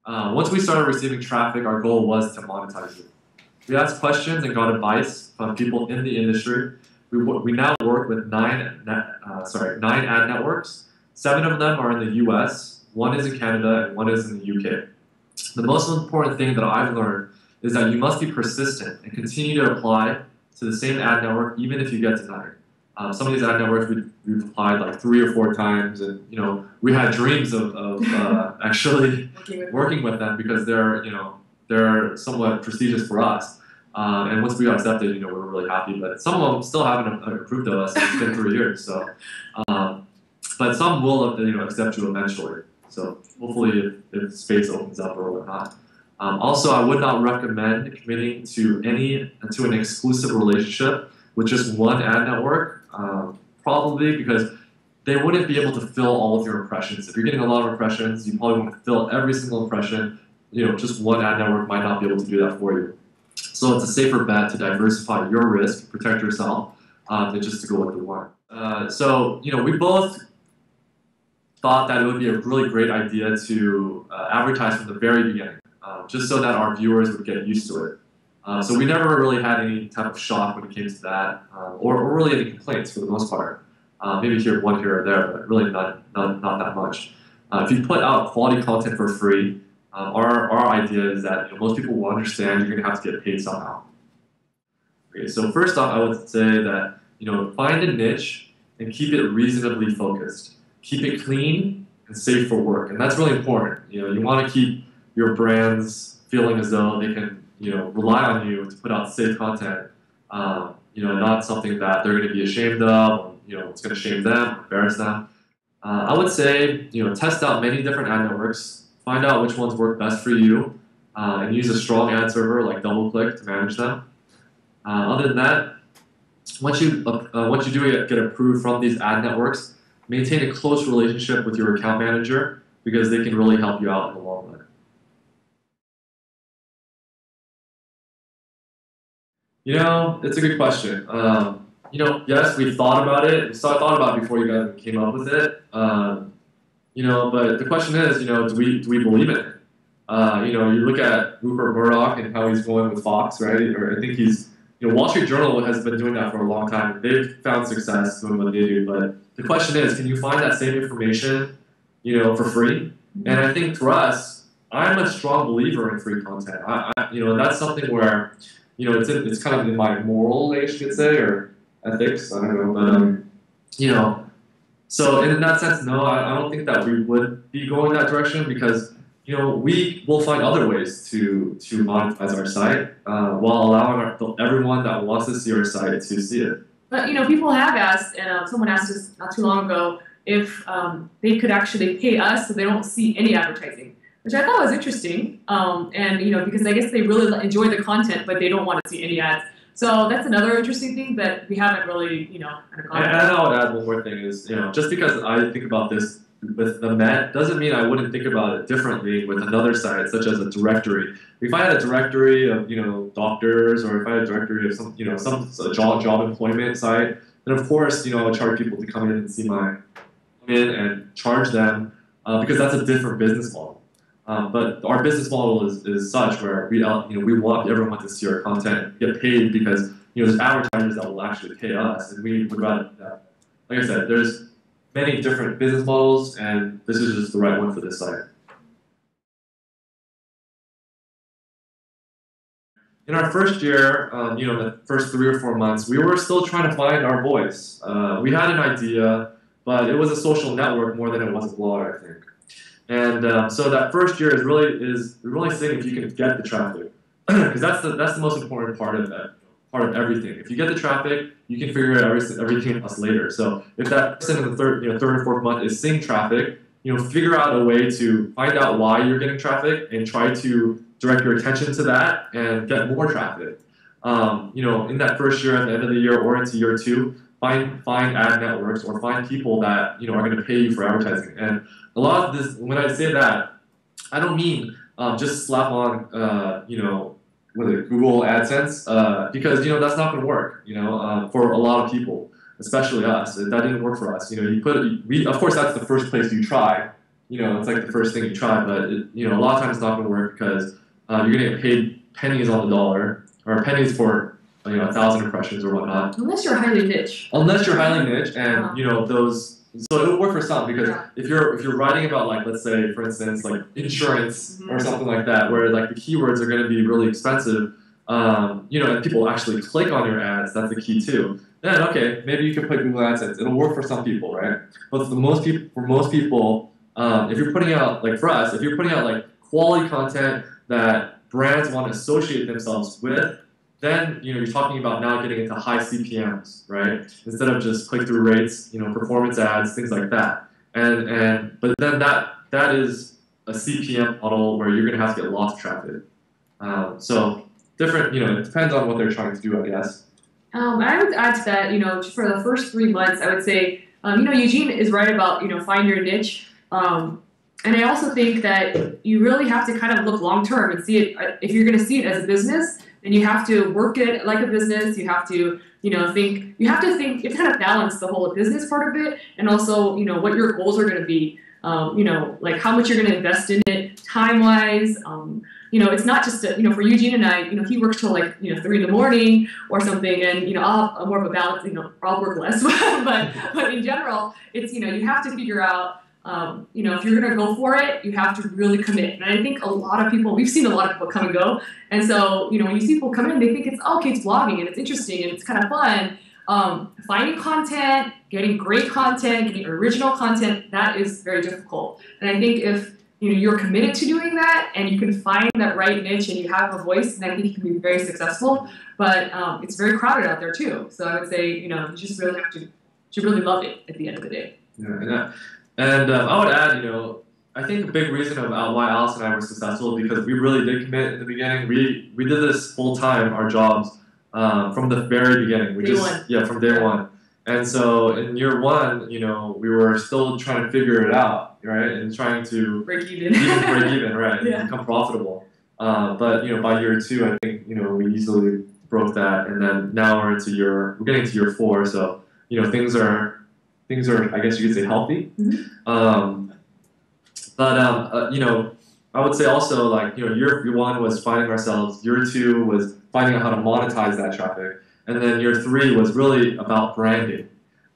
Once we started receiving traffic, our goal was to monetize it. We asked questions and got advice from people in the industry. We now work with nine ad networks. 7 of them are in the US, 1 is in Canada, and 1 is in the UK. The most important thing that I've learned is that you must be persistent and continue to apply to the same ad network even if you get denied. Some of these ad networks we've applied like 3 or 4 times, and we had dreams of actually working with them because they're somewhat prestigious for us. And once we got accepted, we were really happy. But some of them still haven't approved of us. It's been 3 years, so. But some will, accept you eventually. So hopefully, if space opens up or whatnot. Also, I would not recommend committing to an exclusive relationship with just one ad network. Probably because they wouldn't be able to fill all of your impressions. If you're getting a lot of impressions, you probably won't fill every single impression. Just one ad network might not be able to do that for you. So it's a safer bet to diversify your risk, protect yourself, than just to go with the one. So we both thought that it would be a really great idea to advertise from the very beginning, just so that our viewers would get used to it. So we never really had any type of shock when it came to that, or really any complaints for the most part. Maybe one here or there, but really not that much. If you put out quality content for free, our idea is that most people will understand you're going to have to get paid somehow. Okay, so first off, I would say that find a niche and keep it reasonably focused. Keep it clean and safe for work, and that's really important. You want to keep your brands feeling as though they can rely on you to put out safe content. Not something that they're going to be ashamed of. It's going to shame them, embarrass them. I would say test out many different ad networks. Find out which ones work best for you, and use a strong ad server like DoubleClick to manage them. Other than that, once you do get approved from these ad networks, maintain a close relationship with your account manager because they can really help you out in the long run. It's a good question. Yes, we thought about it. We thought about it before you guys came up with it. But the question is, do we believe in it? You look at Rupert Murdoch and how he's going with Fox, right? Or I think Wall Street Journal has been doing that for a long time. They've found success doing what they do. But the question is, can you find that same information, for free? And I think for us, I'm a strong believer in free content. That's something where, it's kind of in my moral, I guess you could say, or ethics. I don't know, but So in that sense, no, I don't think that we would be going that direction because we will find other ways to monetize our site while allowing everyone that wants to see our site to see it. But people have asked, and someone asked us not too long ago if they could actually pay us so they don't see any advertising, which I thought was interesting. Because I guess they really enjoy the content, but they don't want to see any ads. So that's another interesting thing that we haven't really, kind of gone And I would add one more thing is, just because I think about this with the Met doesn't mean I wouldn't think about it differently with another site, such as a directory. If I had a directory of, doctors, or if I had a directory of some job employment site, then of course, I would charge people to come in and see and charge them because that's a different business model. But our business model is such where we want everyone to see our content, get paid because there's advertisers that will actually pay us, and we would rather that. Like I said, there's many different business models, and this is just the right one for this site. In our first year, the first 3 or 4 months, we were still trying to find our voice. We had an idea, but it was a social network more than it was a blog, I think. And so that first year is really seeing if you can get the traffic, because that's the most important part of that, part of everything. If you get the traffic, you can figure out everything else later. So if that person in the third or 4th month is seeing traffic, figure out a way to find out why you're getting traffic and try to direct your attention to that and get more traffic. In that first year, at the end of the year, or into year 2, find ad networks or find people that are going to pay you for advertising. And a lot of this, when I say that, I don't mean just slap on Google AdSense because that's not going to work. For a lot of people, especially us, that didn't work for us. Of course that's the first place you try, it's like the first thing you try, but a lot of times it's not going to work because you're going to get paid pennies on the dollar or pennies for 1,000 impressions or whatnot. Unless you're highly niche. Unless you're highly niche, and those. So it'll work for some because Yeah. if you're writing about like, let's say for instance like insurance or something like that, where like the keywords are going to be really expensive, and people actually click on your ads, that's the key too. Then okay, maybe you can put Google AdSense. It'll work for some people, right? But for most people, if you're putting out like for us, if you're putting out like quality content that brands want to associate themselves with, then you're talking about now getting into high CPMs, right? Instead of just click-through rates, performance ads, things like that. But then that is a CPM model where you're going to have to get lots of traffic. So different, it depends on what they're trying to do, I guess. I would add to that, for the first 3 months, I would say, Eugene is right about, find your niche. And I also think that you really have to kind of look long-term and see it, if you're going to see it as a business, and you have to work it like a business. You have to, think. You have to kind of balance the whole business part of it, and also, what your goals are going to be. Like how much you're going to invest in it, time-wise. It's not just for Eugene and I. He works till like 3 in the morning or something, and I'm more of a balance. I'll work less, but in general, it's you have to figure out. If you're going to go for it, you have to really commit. And I think a lot of people, we've seen a lot of people come and go. And so, when you see people come in, they think it's vlogging and it's interesting and it's kind of fun. Finding content, getting great content, getting original content, that is very difficult. And I think if, you're committed to doing that and you can find that right niche and you have a voice, then I think you can be very successful. But it's very crowded out there too. So I would say, you just really have to really love it at the end of the day. Yeah. And I would add, I think a big reason of why Alice and I were successful is because we really did commit in the beginning. We did this full time, our jobs, from the very beginning. From day one. And so in year one, we were still trying to figure it out, right, and trying to break even, right, and become profitable. But by year 2, I think we easily broke that, and then now we're getting to year 4. So things are, I guess you could say, healthy. Mm-hmm. I would say also, like, year 1 was finding ourselves, year 2 was finding out how to monetize that traffic, and then year 3 was really about branding.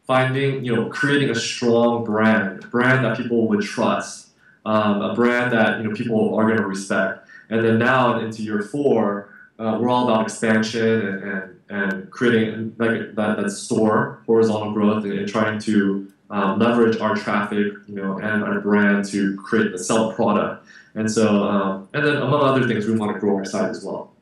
Finding, creating a strong brand that people would trust, a brand that, people are going to respect. And then now into year 4, we're all about expansion and creating like that store, horizontal growth, and trying to leverage our traffic, and our brand to sell a product. And so, and then among other things, we want to grow our site as well.